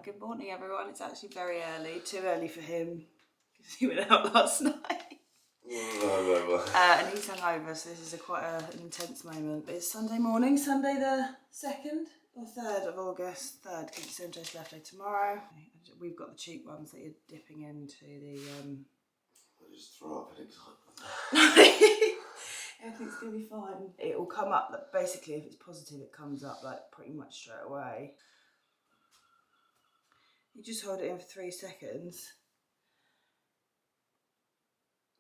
Good morning, everyone. It's actually very early, too early for him because he went out last night. And he's hungover, so this is quite an intense moment. But it's Sunday morning, Sunday the 2nd or 3rd of August. 3rd, because it's MJ's birthday tomorrow. We've got the cheap ones that you're dipping into the... I just throw up in excitement. Everything's going to be fine. It will come up, that basically if it's positive, it comes up like pretty much straight away. You just hold it in for 3 seconds.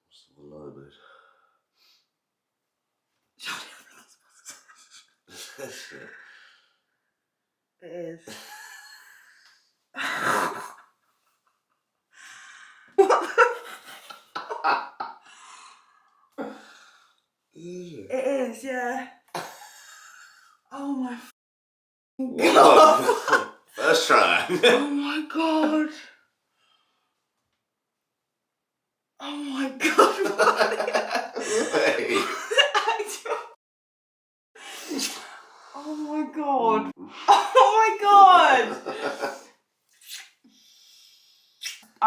What's the low bit? It is. It is, yeah. Oh my God. First try. Oh my God. Oh my God. Hey. Oh my God. Oh my God.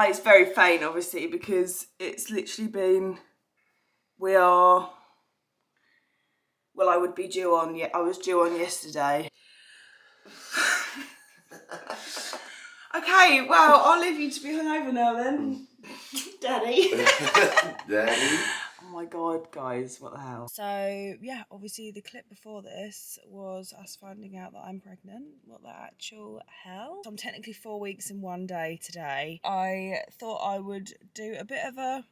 It's very faint, obviously, because it's literally been, I was due on yesterday. Okay, well, I'll leave you to be hungover now then. Daddy. Daddy. Oh my God, guys, what the hell? So, yeah, obviously the clip before this was us finding out that I'm pregnant. What the actual hell? I'm technically 4 weeks and 1 day today. I thought I would do a bit of a...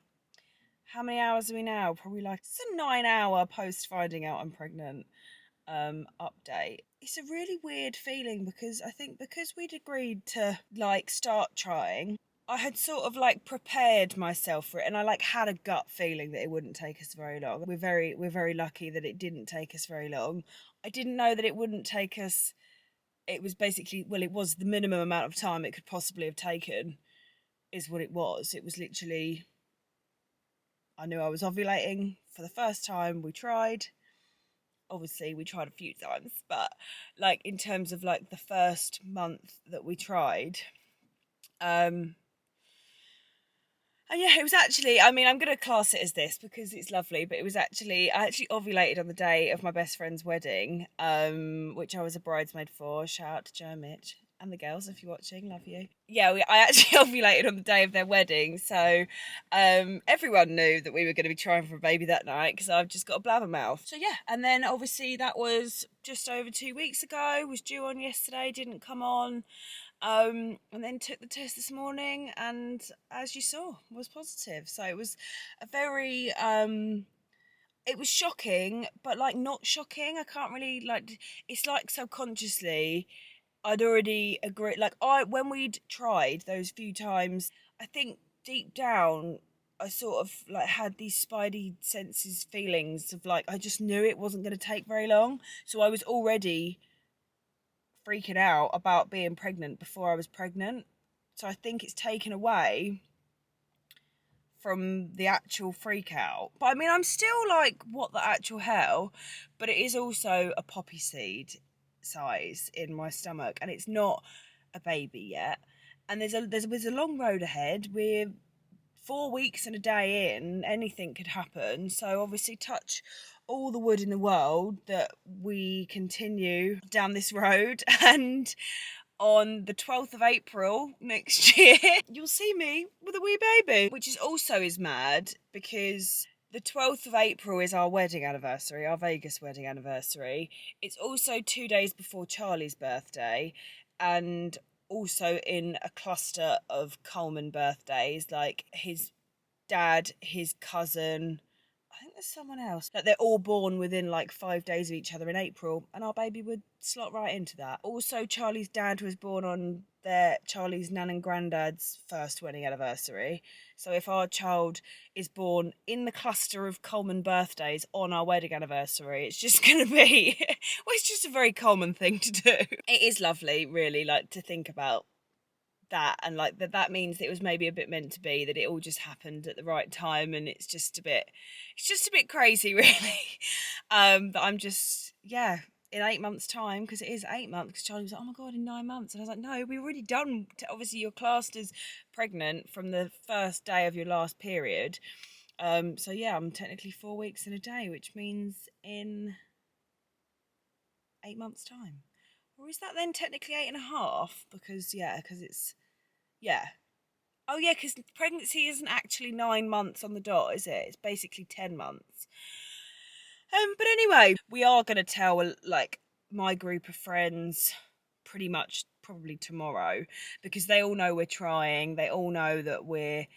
How many hours are we now? Probably like it's a 9-hour post finding out I'm pregnant update. It's a really weird feeling because I think because we'd agreed to like start trying, I had sort of like prepared myself for it, and I like had a gut feeling that it wouldn't take us very long. We're very lucky that it didn't take us very long. I didn't know that it wouldn't take us. It was basically, well, it was the minimum amount of time it could possibly have taken is what it was. It was literally, I knew I was ovulating for the first time. We tried. Obviously we tried a few times, but like in terms of like the first month that we tried, and yeah, it was actually, I mean, I'm going to class it as this because it's lovely, but I actually ovulated on the day of my best friend's wedding, which I was a bridesmaid for. Shout out to Joe and Mitch and the girls if you're watching, love you. Yeah, I actually ovulated on the day of their wedding, so everyone knew that we were going to be trying for a baby that night because I've just got a blabbermouth. So yeah, and then obviously that was just over 2 weeks ago, was due on yesterday, didn't come on. And then took the test this morning and as you saw was positive. So it was a very it was shocking, but like not shocking. I can't really like, it's like subconsciously I'd already agreed, like when we'd tried those few times, I think deep down I sort of like had these spidey senses feelings of like I just knew it wasn't going to take very long, so I was already freaking out about being pregnant before I was pregnant. So I think it's taken away from the actual freak out. But I mean, I'm still like, what the actual hell? But it is also a poppy seed size in my stomach, and it's not a baby yet. And there's a long road ahead. We're 4 weeks and a day in, anything could happen. So obviously touch all the wood in the world that we continue down this road, and on the 12th of April next year you'll see me with a wee baby, which is mad because the 12th of April is our wedding anniversary, our Vegas wedding anniversary. It's also 2 days before Charlie's birthday, and also in a cluster of Coleman birthdays, like his dad, his cousin, I think there's someone else. Like they're all born within like 5 days of each other in April, and our baby would slot right into that. Also, Charlie's dad was born on Charlie's nan and granddad's first wedding anniversary. So if our child is born in the cluster of Coleman birthdays on our wedding anniversary, it's just going to be, well, it's just a very Coleman thing to do. It is lovely, really, like to think about that, and like that means that it was maybe a bit meant to be, that it all just happened at the right time, and it's just a bit crazy really. But I'm just, yeah, in 8 months' time, because it is 8 months, because Charlie was like, oh my God, in 9 months. And I was like, no, we've already done, obviously you're classed as pregnant from the first day of your last period. So yeah, I'm technically 4 weeks and a day, which means in 8 months' time. Or is that then technically 8.5? Because it's, yeah. Oh yeah, because pregnancy isn't actually 9 months on the dot, is it? It's basically 10 months. But anyway, we are going to tell like my group of friends pretty much probably tomorrow, because they all know we're trying. They all know that we're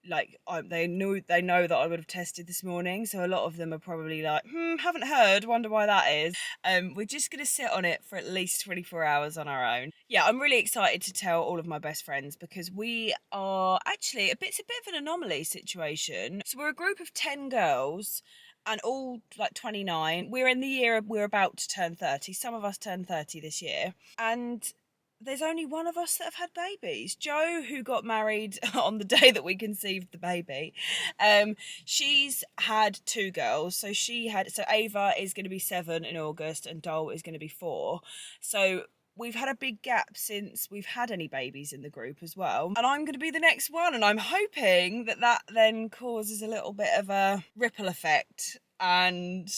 like they know that I would have tested this morning, so a lot of them are probably like, haven't heard, wonder why that is. We're just gonna sit on it for at least 24 hours on our own. Yeah, I'm really excited to tell all of my best friends, because we are actually it's a bit of an anomaly situation. So we're a group of 10 girls, and all like 29. We're in the year we're about to turn 30. Some of us turn 30 this year, and there's only one of us that have had babies. Jo, who got married on the day that we conceived the baby, she's had 2 girls. So Ava is going to be 7 in August, and Dole is going to be 4. So we've had a big gap since we've had any babies in the group as well. And I'm going to be the next one, and I'm hoping that then causes a little bit of a ripple effect. And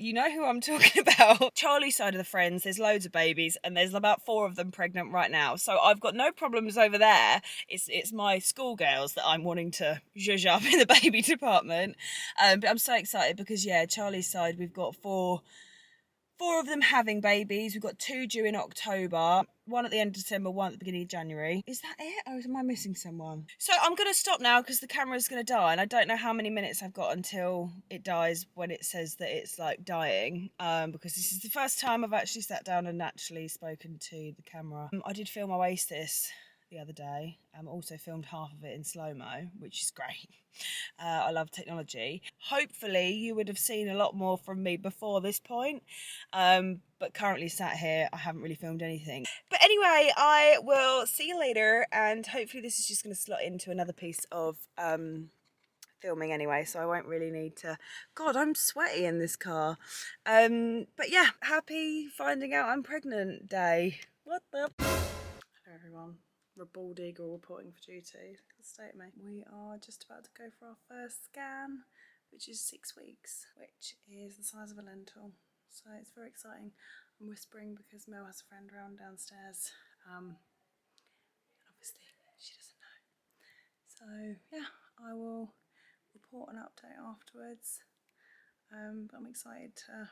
you know who I'm talking about. Charlie's side of the friends, there's loads of babies, and there's about 4 of them pregnant right now. So I've got no problems over there. It's my schoolgirls that I'm wanting to zhuzh up in the baby department. But I'm so excited because, yeah, Charlie's side, we've got 4 of them having babies. We've got 2 due in October, 1 at the end of December, 1 at the beginning of January. Is that it, or am I missing someone? So I'm going to stop now because the camera's going to die, and I don't know how many minutes I've got until it dies, when it says that it's like dying, because this is the first time I've actually sat down and naturally spoken to the camera. I did film Oasis the other day. Also filmed half of it in slow-mo, which is great. I love technology. Hopefully you would have seen a lot more from me before this point, but currently sat here, I haven't really filmed anything. But anyway, I will see you later, and hopefully this is just going to slot into another piece of filming anyway, so I won't really need to. God, I'm sweaty in this car. But yeah, happy finding out I'm pregnant day. What the? Hello everyone. Bald eagle reporting for duty. Stay at me. We are just about to go for our first scan, which is 6 weeks, which is the size of a lentil. So it's very exciting. I'm whispering because Mel has a friend around downstairs. Obviously she doesn't know. So yeah, I will report an update afterwards. But I'm excited to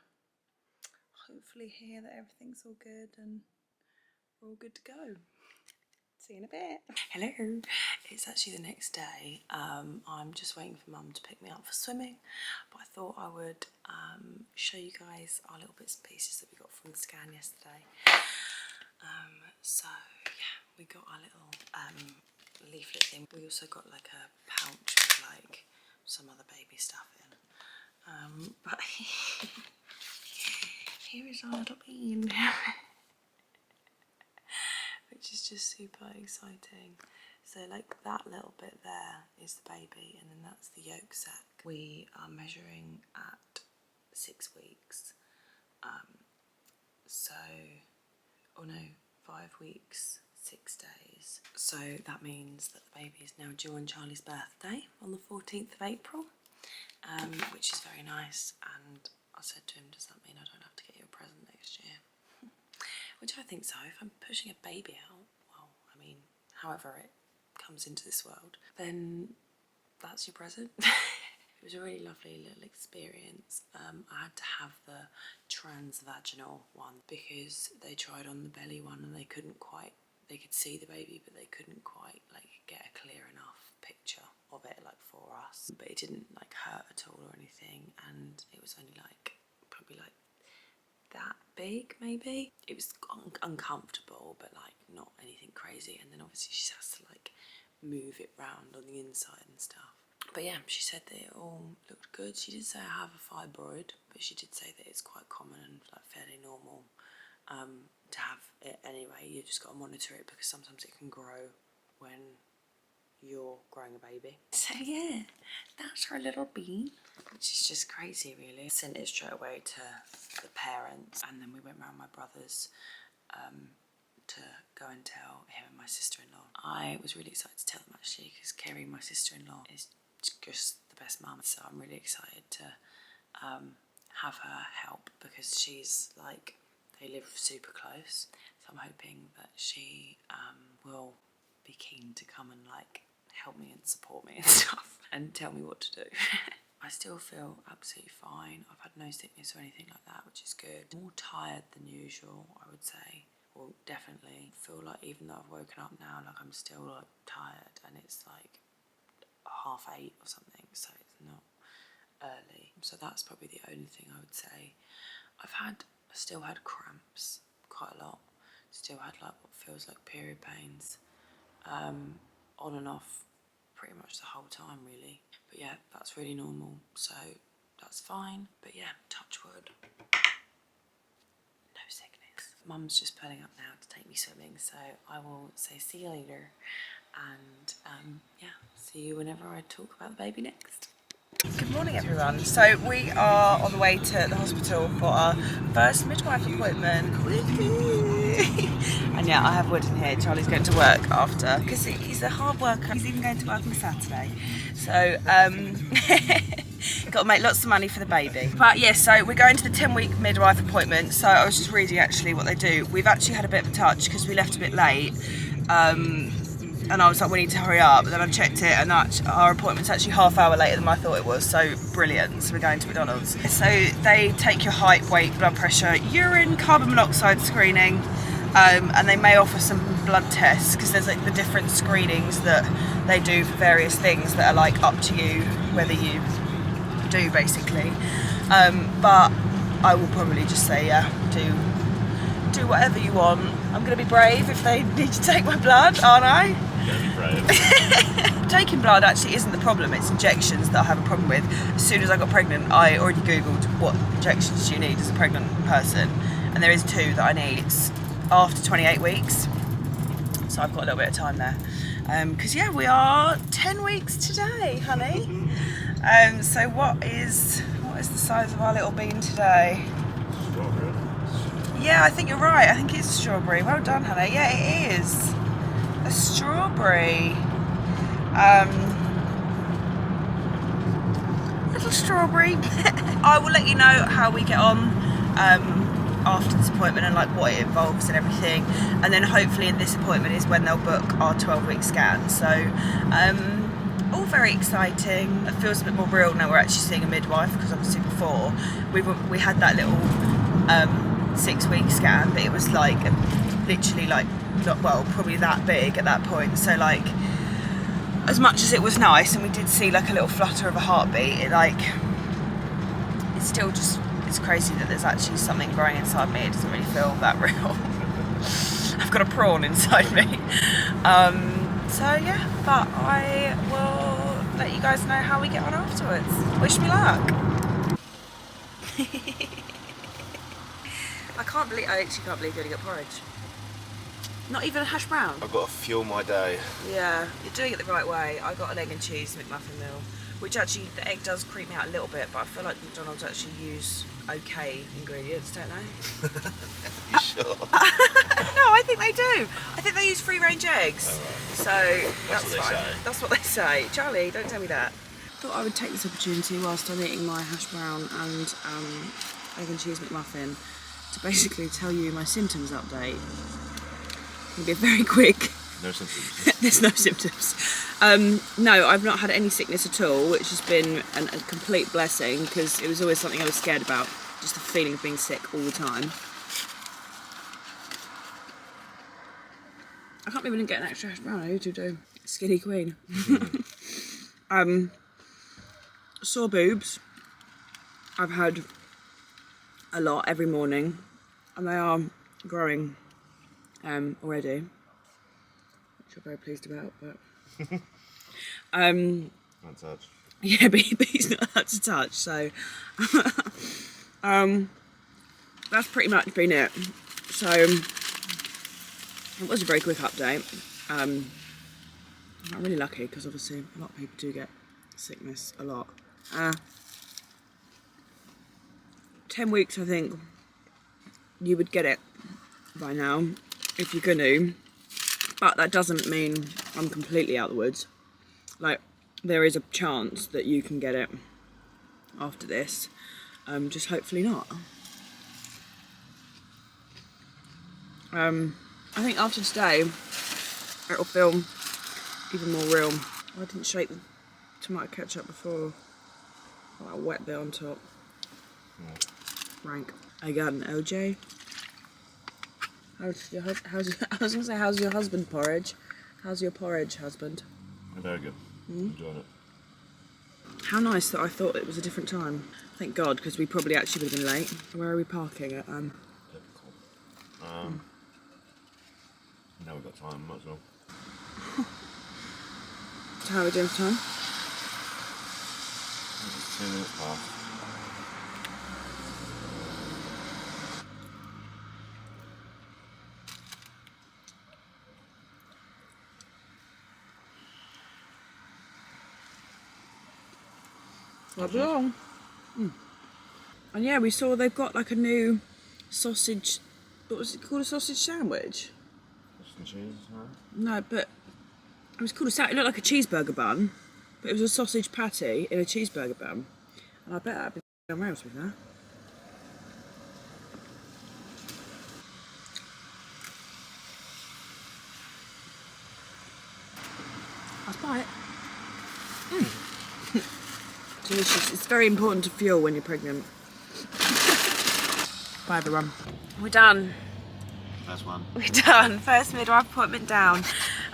hopefully hear that everything's all good and we're all good to go. See you in a bit. Hello. It's actually the next day. I'm just waiting for Mum to pick me up for swimming, but I thought I would show you guys our little bits and pieces that we got from the scan yesterday. So yeah, we got our little leaflet thing. We also got like a pouch with like some other baby stuff in. But here is our little bean. Which is just super exciting. So like that little bit there is the baby, and then that's the yolk sac. We are measuring at 6 weeks. 5 weeks, 6 days. So that means that the baby is now due on Charlie's birthday on the 14th of April, which is very nice. And I said to him, does that mean I don't have to get you a present next year? Which I think so. If I'm pushing a baby out, well, I mean, however it comes into this world, then that's your present. It was a really lovely little experience. I had to have the transvaginal one because they tried on the belly one and they could see the baby, but they couldn't quite like get a clear enough picture of it like for us. But it didn't like hurt at all or anything, and it was only like probably like that big maybe. It was uncomfortable, but like not anything crazy. And then obviously she has to like move it round on the inside and stuff. But yeah, she said that it all looked good. She did say I have a fibroid, but she did say that it's quite common and like fairly normal to have it anyway. You just got to monitor it because sometimes it can grow when you're growing a baby. So yeah, that's our little bean, which is just crazy really. Sent it straight away to the parents, and then we went round my brother's to go and tell him and my sister-in-law. I was really excited to tell them actually, because Kerry, my sister-in-law, is just the best mum, so I'm really excited to have her help, because she's like, they live super close, so I'm hoping that she will be keen to come and like help me and support me and stuff and tell me what to do. I still feel absolutely fine. I've had no sickness or anything like that, which is good. More tired than usual, I would say. Well, definitely feel like even though I've woken up now, like I'm still like tired, and it's like 8:30 or something, so it's not early. So that's probably the only thing I would say. I still had cramps quite a lot. Still had like what feels like period pains, on and off pretty much the whole time really. But yeah, that's really normal, so that's fine. But yeah, touch wood, no sickness. Mum's just pulling up now to take me swimming, so I will say see you later, and yeah, see you whenever I talk about the baby next. Good morning everyone. So we are on the way to the hospital for our first midwife appointment. And yeah, I have Wood in here. Charlie's going to work after, because he's a hard worker. He's even going to work on Saturday. So got to make lots of money for the baby. But yeah, so we're going to the 10-week midwife appointment. So I was just reading actually what they do. We've actually had a bit of a touch because we left a bit late. And I was like, we need to hurry up. But then I checked it, and our appointment's actually half hour later than I thought it was. So brilliant. So we're going to McDonald's. So they take your height, weight, blood pressure, urine, carbon monoxide screening, and they may offer some blood tests, because there's like the different screenings that they do for various things that are like up to you whether you do basically. But I will probably just say yeah, do whatever you want. I'm going to be brave if they need to take my blood, aren't I? Taking blood actually isn't the problem, it's injections that I have a problem with. As soon as I got pregnant, I already googled what injections you need as a pregnant person, and there is 2 that I need. It's after 28 weeks, so I've got a little bit of time there, because yeah, we are 10 weeks today, honey. So what is the size of our little bean today? Strawberry. Yeah, I think you're right. I think it's a strawberry. Well done, honey. Yeah, it is a strawberry. Little strawberry. I will let you know how we get on after this appointment, and like what it involves and everything. And then hopefully in this appointment is when they'll book our 12-week scan. So all very exciting. It feels a bit more real now we're actually seeing a midwife, because obviously before we had that little 6-week scan, but it was like literally like probably that big at that point. So like, as much as it was nice and we did see like a little flutter of a heartbeat, it's still just, it's crazy that there's actually something growing inside me. It doesn't really feel that real. I've got a prawn inside me. So yeah, but I will let you guys know how we get on afterwards. Wish me luck. I actually can't believe you only got porridge. Not even a hash brown? I've got to fuel my day. Yeah, you're doing it the right way. I got an egg and cheese McMuffin meal, which actually, the egg does creep me out a little bit, but I feel like McDonald's actually use okay ingredients, don't they? You sure? No, I think they do. I think they use free-range eggs. Oh, right. So That's what they fine. say. That's what they say. Charlie, don't tell me that. Thought I would take this opportunity whilst I'm eating my hash brown and egg and cheese McMuffin to basically tell you my symptoms update. It'll be a very quick. No symptoms. There's no symptoms. No, I've not had any sickness at all, which has been a complete blessing, because it was always something I was scared about, just the feeling of being sick all the time. I can't believe I didn't get an extra hash brown. I usually do. Skinny queen. Sore boobs. I've had a lot every morning, and they are growing already, which I'm very pleased about. But Can't touch. yeah, but he's not allowed to touch, so that's pretty much been it. So it was a very quick update. I'm really lucky because obviously a lot of people do get sickness a lot. 10 weeks, I think you would get it by now if you're going to, but that doesn't mean I'm completely out of the woods. Like, there is a chance that you can get it after this, just hopefully not. I think after today it'll feel even more real. I didn't shake the tomato ketchup before. Got that wet bit on top. Rank. Again, OJ. How's your husband porridge? How's your porridge, husband? Very good. Enjoying it. How nice that I thought it was a different time. Thank God, because we probably actually would have been late. Where are we parking at? Typical. Now we've got time, might as well. So how are we doing for time? It's 2 minutes past. Not long. And yeah, we saw they've got like a new sausage. What was it called? A sausage sandwich? Sausage and cheese, huh? No, but it was called it looked like a cheeseburger bun, but it was a sausage patty in a cheeseburger bun. And I bet that'd be somewhere else with that. I'll buy it. Delicious. It's very important to fuel when you're pregnant. Bye everyone. We're done. First one. We're done. First midwife appointment down.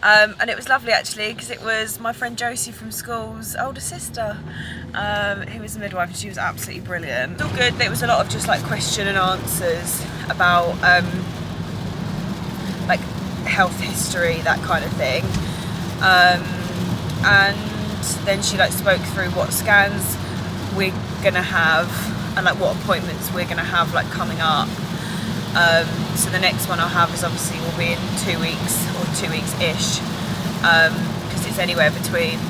And it was lovely actually because it was my friend Josie from school's older sister who was a midwife, and she was absolutely brilliant. It's all good. There was a lot of just like question and answers about like health history, that kind of thing. And then she like spoke through what scans we're gonna have and like what appointments we're gonna have like coming up. So the next one I'll have is obviously will be in 2 weeks or 2 weeks-ish, because it's anywhere between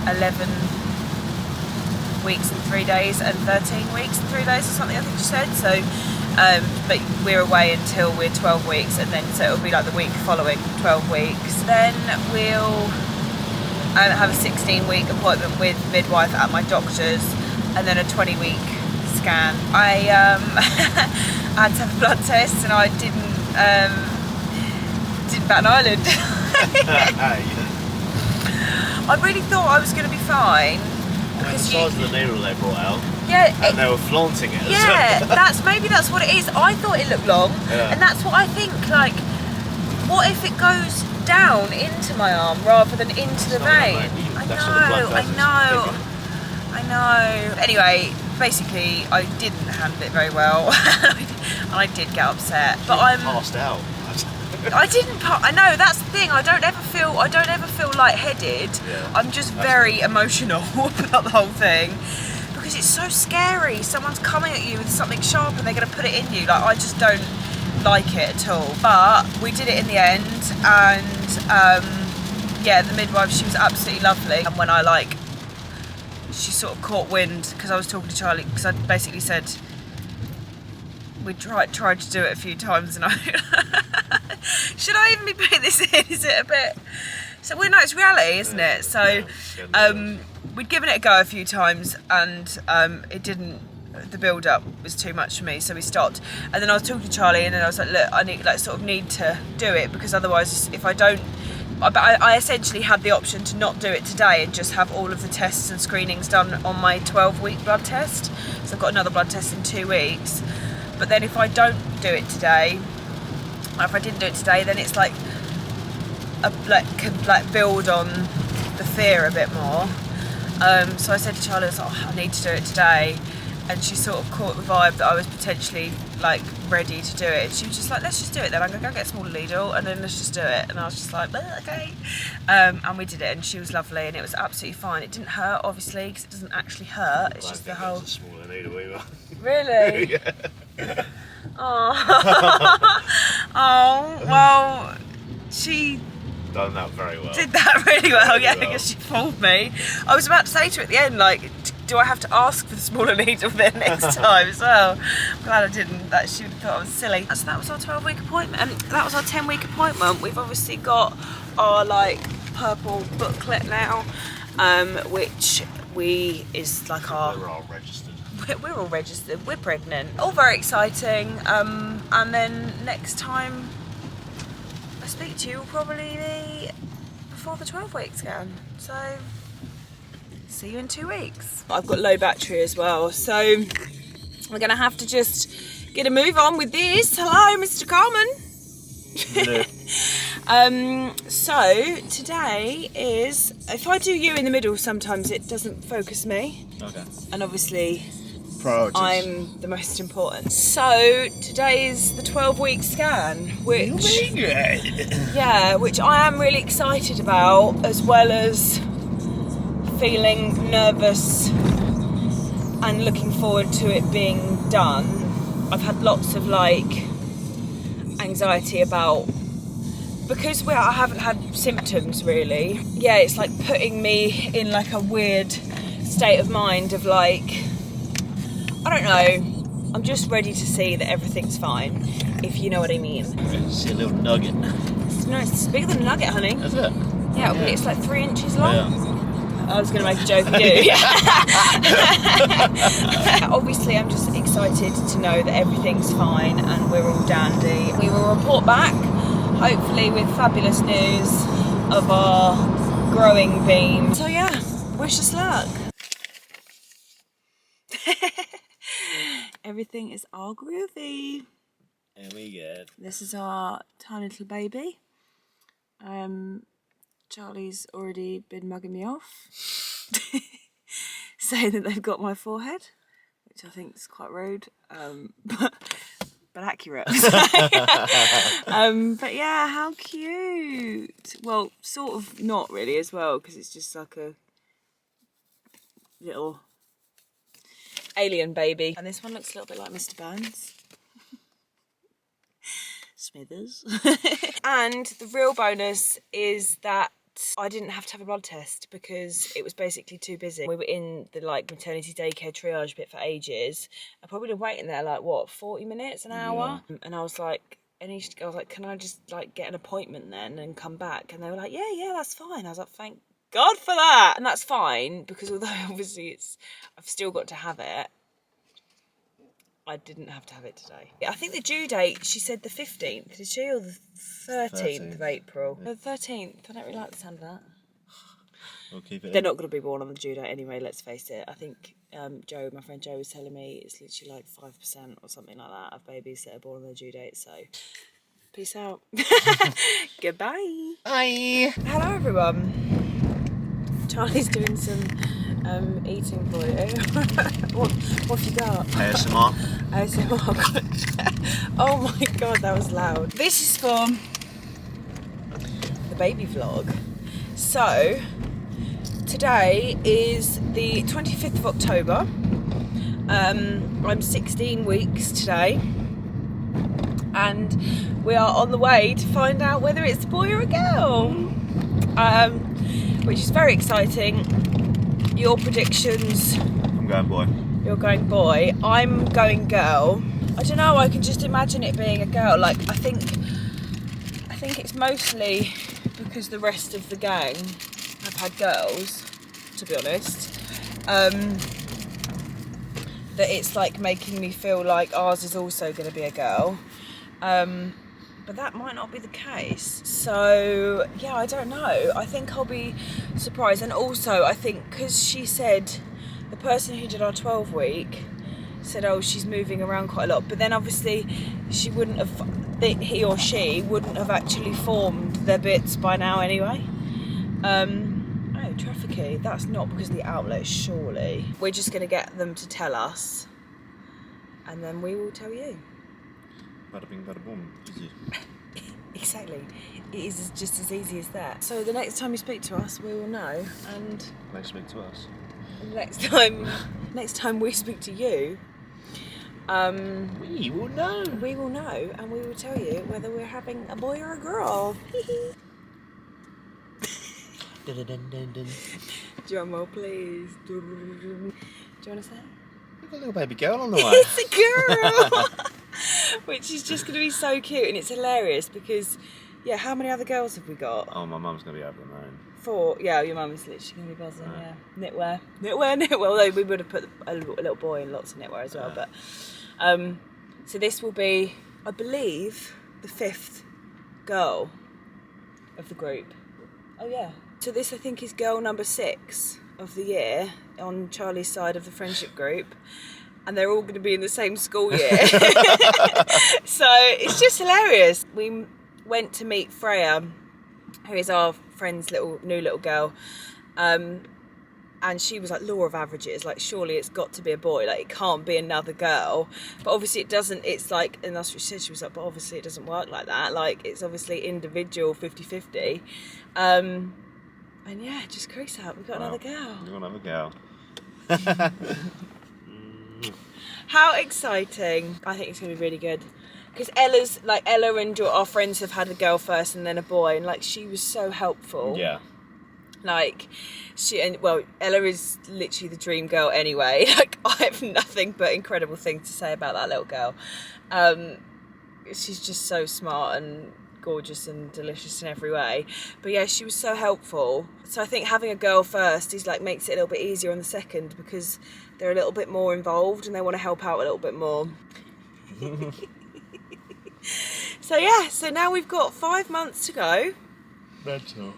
11 weeks and 3 days and 13 weeks and 3 days or something, I think she said. So, but we're away until we're 12 weeks, and then so it'll be like the week following 12 weeks. Then we'll have a 16-week appointment with midwife at my doctor's, and then a 20-week scan. I I had to have a blood test, and I didn't bat an eyelid. I really thought I was going to be fine. The size of the needle they brought out. Yeah, and they were flaunting it. Yeah, maybe that's what it is. I thought it looked long, and that's what I think. Like, what if it goes down into my arm rather than into the vein? I know. Anyway, basically, I didn't handle it very well, and I did get upset. But I'm passed out. I didn't. I know that's the thing. I don't ever feel lightheaded. Yeah, I'm just very emotional about the whole thing because it's so scary. Someone's coming at you with something sharp and they're going to put it in you. Like, I just don't like it at all. But we did it in the end, and yeah, the midwife, she was absolutely lovely. And when she sort of caught wind because I was talking to Charlie, because I basically said we tried to do it a few times, and I should I even be putting this in? Is it a bit? So no, it's reality, isn't it? So we'd given it a go a few times, and it didn't. The build up was too much for me, so we stopped. And then I was talking to Charlie, and then I was like, look, I need to do it, because otherwise, if I don't. I essentially had the option to not do it today and just have all of the tests and screenings done on my 12-week blood test. So I've got another blood test in 2 weeks. But then if I don't do it today, or if I didn't do it today, then it's like could build on the fear a bit more. So I said to Charlie, I need to do it today. And she sort of caught the vibe that I was potentially like ready to do it. She was just like, let's just do it then. I'm gonna go get a smaller needle and then let's just do it. And I was just like, okay. And we did it, and she was lovely, and it was absolutely fine. It didn't hurt, obviously, because it doesn't actually hurt. It's just the whole. It's a smaller needle either. Really? Yeah. Oh. Oh well, she Done that very well. Did that really well, Very yeah, well. because she fooled me. I was about to say to her at the end, like, do I have to ask for the smaller needle then next time as well? I'm glad I didn't, that she would have thought I was silly. So that was our 12-week appointment, and that was our 10-week appointment. We've obviously got our, like, purple booklet now, which is like our... We're all registered. We're all registered, we're pregnant. All very exciting, and then next time I speak to you will probably be before the 12-week scan. So, see you in 2 weeks. I've got low battery as well, so we're gonna have to just get a move on with this. Hello, Mr. Carmen. No. So today is, if I do you in the middle sometimes it doesn't focus me. Okay. And obviously Priorities. I'm the most important. So today is the 12-week scan, which which I am really excited about, as well as feeling nervous and looking forward to it being done. I've had lots of like anxiety about, because I haven't had symptoms really. Yeah, it's like putting me in like a weird state of mind of like, I don't know, I'm just ready to see that everything's fine, if you know what I mean. See a little nugget. No, it's bigger than a nugget, honey. Is it? Yeah, it's like 3 inches long. Yeah. I was going to make a joke of you. Obviously, I'm just excited to know that everything's fine and we're all dandy. We will report back, hopefully with fabulous news of our growing beam. So yeah, wish us luck. Everything is all groovy. And we good. This is our tiny little baby. Charlie's already been mugging me off, saying that they've got my forehead, which I think is quite rude, but accurate. But yeah, how cute. Well, sort of not really as well, because it's just like a little alien baby. And this one looks a little bit like Mr. Burns. Smithers. And the real bonus is that I didn't have to have a blood test because it was basically too busy. We were in the like maternity daycare triage bit for ages. I probably been waiting there like what, 40 minutes, an hour? Yeah. And I was like, can I just like get an appointment then and come back? And they were like, yeah, that's fine. I was like, thank God for that. And that's fine, because although obviously I've still got to have it, I didn't have to have it today. I think the due date, she said the 15th, did she? Or the 13th of April? The 13th. I don't really like the sound of that. We'll keep it. They're not going to be born on the due date anyway, let's face it. I think my friend Joe was telling me it's literally like 5% or something like that of babies that are born on the due date, so peace out. Goodbye. Bye. Hello everyone. Charlie's doing some eating for you. what have you got? ASMR. ASMR. Oh my God, that was loud. This is for the baby vlog. So, today is the 25th of October. I'm 16 weeks today. And we are on the way to find out whether it's a boy or a girl. Which is very exciting. Your predictions? I'm going boy. You're going boy. I'm going girl. I don't know, I can just imagine it being a girl. Like, I think it's mostly because the rest of the gang have had girls, to be honest. That it's like making me feel like ours is also going to be a girl. But that might not be the case. So, yeah, I don't know. I think I'll be surprised. And also, I think because she said, the person who did our 12-week said, oh, she's moving around quite a lot. But then obviously he or she wouldn't have actually formed their bits by now anyway. Oh, trafficky. That's not because of the outlet, surely. We're just going to get them to tell us. And then we will tell you. Bada bing, bada boom. Easy. Exactly. It is just as easy as that. So the next time you speak to us, we will know. And Next speak to us. next time we speak to you, we will know. We will know, and we will tell you whether we're having a boy or a girl. Drum roll, please. Do you want to say? We've got a little baby girl on the way. It's a girl! Which is just going to be so cute, and it's hilarious because, yeah, how many other girls have we got? Oh, my mum's going to be over the moon. 4. Yeah, your mum is literally going to be buzzing, yeah. Knitwear. Although we would have put a little boy in lots of knitwear as well. But so this will be, I believe, the 5th girl of the group. Oh, yeah. So this, I think, is girl number 6 of the year on Charlie's side of the friendship group. And they're all going to be in the same school year. So it's just hilarious. We went to meet Freya, who is our friend's new little girl. And she was like, law of averages, like, surely it's got to be a boy, like, it can't be another girl. But obviously it doesn't, it's like, and that's what she said, she was like, but obviously it doesn't work like that, like, it's obviously individual, 50-50. And yeah, just crease out, we've got another girl. We've got another girl. How exciting. I think it's going to be really good. Because Ella and our friends have had a girl first and then a boy, and like, she was so helpful. Yeah. Like, Ella is literally the dream girl anyway. Like, I have nothing but incredible things to say about that little girl. She's just so smart and gorgeous and delicious in every way. But yeah, she was so helpful. So I think having a girl first is like, makes it a little bit easier on the second, because they're a little bit more involved and they want to help out a little bit more. So yeah, so now we've got 5 months to go. Mental.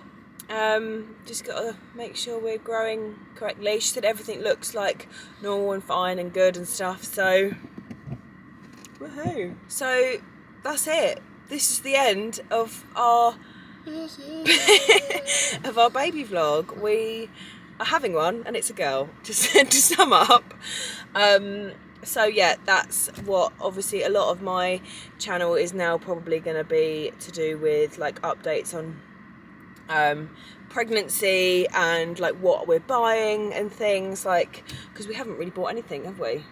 Just got to make sure we're growing correctly. She said everything looks like normal and fine and good and stuff, so woohoo. So that's it. This is the end of our of our baby vlog. We are having one, and it's a girl, just to sum up. So yeah, that's what obviously a lot of my channel is now probably going to be to do with, like, updates on pregnancy and like what we're buying and things, like, because we haven't really bought anything, have we?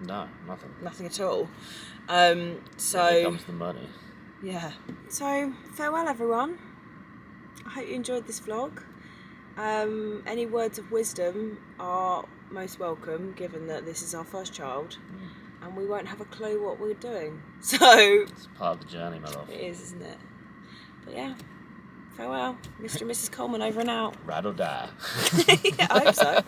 No, nothing at all. So here comes the money. Yeah, so farewell everyone. I hope you enjoyed this vlog. Any words of wisdom are most welcome, given that this is our first child and we won't have a clue what we're doing, so It's part of the journey, my love. it is, isn't it? But yeah, farewell. Mr. and Mrs. Coleman over and out. Ride or die. Yeah, I hope so.